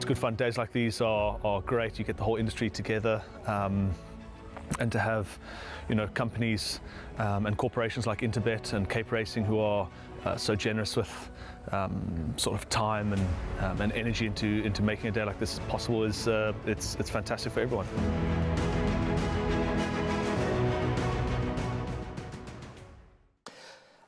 good fun. Days like these are great. You get the whole industry together, and to have, companies and corporations like Interbet and Cape Racing who are so generous with sort of time and energy into making a day like this possible is it's fantastic for everyone.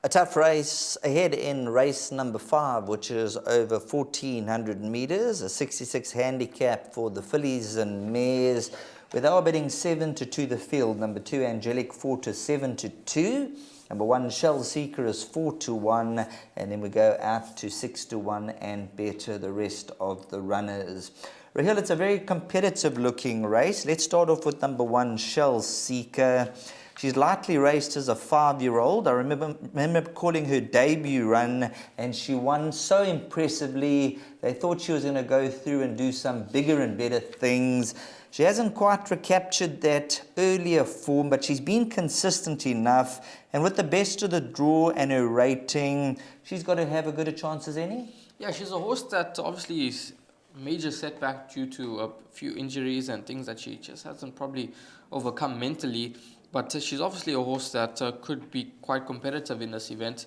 A tough race ahead in race number 5, which is over 1,400 metres, a 66 handicap for the fillies and mares, where they are betting 7-2 the field. Number 2, Angelic 4 to 7-2. Number 1, Shell Seeker is 4-1, and then we go out to 6-1 and better the rest of the runners. Raheel, it's a very competitive looking race. Let's start off with number 1, Shell Seeker. She's lightly raced as a 5-year-old. I remember calling her debut run, and she won so impressively. They thought she was going to go through and do some bigger and better things. She hasn't quite recaptured that earlier form, but she's been consistent enough. And with the best of the draw and her rating, she's got to have as good a chance as any. Yeah, she's a horse that obviously is a major setback due to a few injuries and things that she just hasn't probably overcome mentally. But she's obviously a horse that could be quite competitive in this event.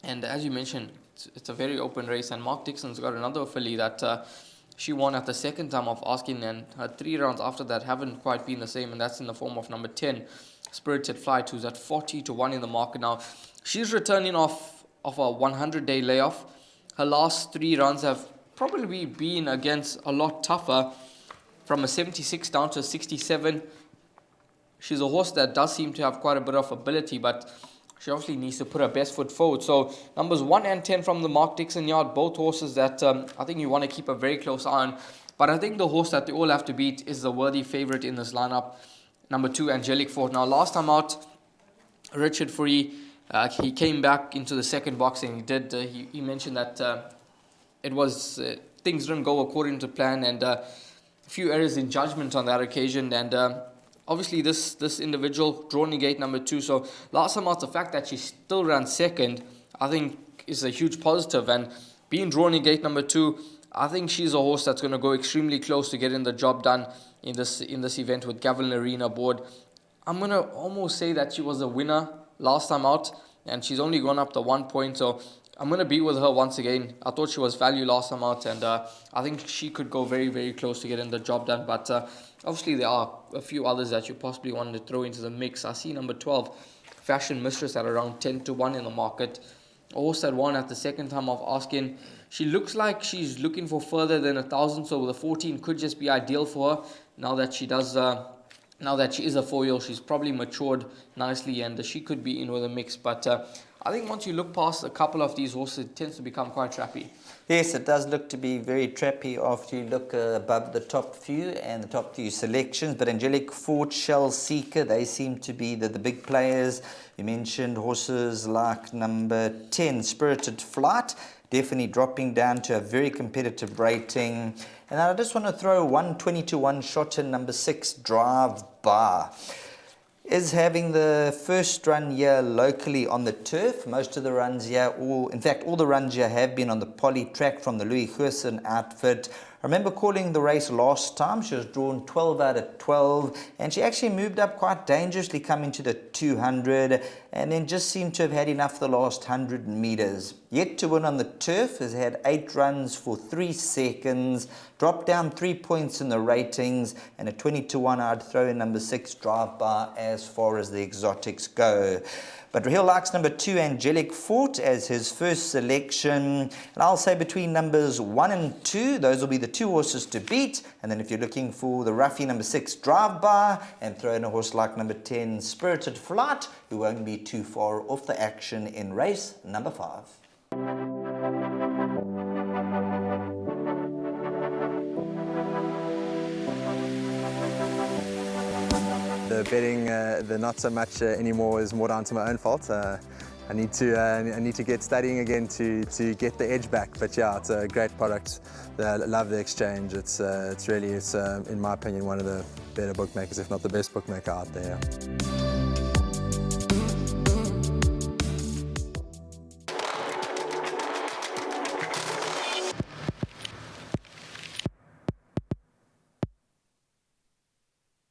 And as you mentioned, it's a very open race. And Mark Dixon's got another filly that she won at the second time of asking. And her 3 rounds after that haven't quite been the same. And that's in the form of number 10, Spirited Flight, who's at 40-1 in the market now. She's returning off of a 100-day layoff. Her last 3 runs have probably been against a lot tougher, from a 76 down to a 67. She's a horse that does seem to have quite a bit of ability, but she obviously needs to put her best foot forward. So numbers 1 and 10 from the Mark Dixon yard, both horses that I think you want to keep a very close eye on. But I think the horse that they all have to beat is the worthy favourite in this lineup, number 2, Angelic Fort. Now, last time out, Richard Free, he came back into the second box, and he mentioned that it was things didn't go according to plan, and a few errors in judgment on that occasion, and obviously this individual, draw negate number 2. So last time out, the fact that she still ran second, I think is a huge positive. And being draw negate number 2, I think she's a horse that's going to go extremely close to getting the job done in this event with Gavin Arena aboard. I'm going to almost say that she was a winner last time out, and she's only gone up to 1 point. So I'm going to be with her once again. I thought she was value last time out, and I think she could go very, very close to getting the job done. But obviously, there are a few others that you possibly wanted to throw into the mix. I see number 12, Fashion Mistress, at around 10-1 in the market. A horse that won at the second time of asking. She looks like she's looking for further than 1,000, so the 14 could just be ideal for her. Now that she is a 4-year-old, she's probably matured nicely, and she could be in with a mix. But I think once you look past a couple of these horses, it tends to become quite trappy. Yes, it does look to be very trappy after you look above the top few and the top few selections. But Angelic Fort, Shell Seeker, they seem to be the big players. You mentioned horses like number 10, Spirited Flight, definitely dropping down to a very competitive rating. And I just want to throw 120-1 shot in number 6, Drive By. Is having the first run here locally on the turf. Most of the runs here, all the runs here have been on the poly track from the Louis Goosen outfit. I remember calling the race last time. She was drawn 12 out of 12, and she actually moved up quite dangerously coming to the 200, and then just seemed to have had enough the last 100 metres. Yet to win on the turf, has had 8 runs for 3 seconds, dropped down 3 points in the ratings, and a 20-1 I'd throw in number 6, Drive By, as far as the exotics go. But Raheel likes number 2, Angelic Fort, as his first selection. And I'll say between numbers 1 and 2, those will be the 2 horses to beat. And then if you're looking for the roughie, number 6, Drive By, and throw in a horse like number 10, Spirited Flight, who won't be too far off the action in race number 5. The betting, the not so much anymore, is more down to my own fault. I need to get studying again to get the edge back. But yeah, it's a great product. I love the exchange. It's really, in my opinion, one of the better bookmakers, if not the best bookmaker out there.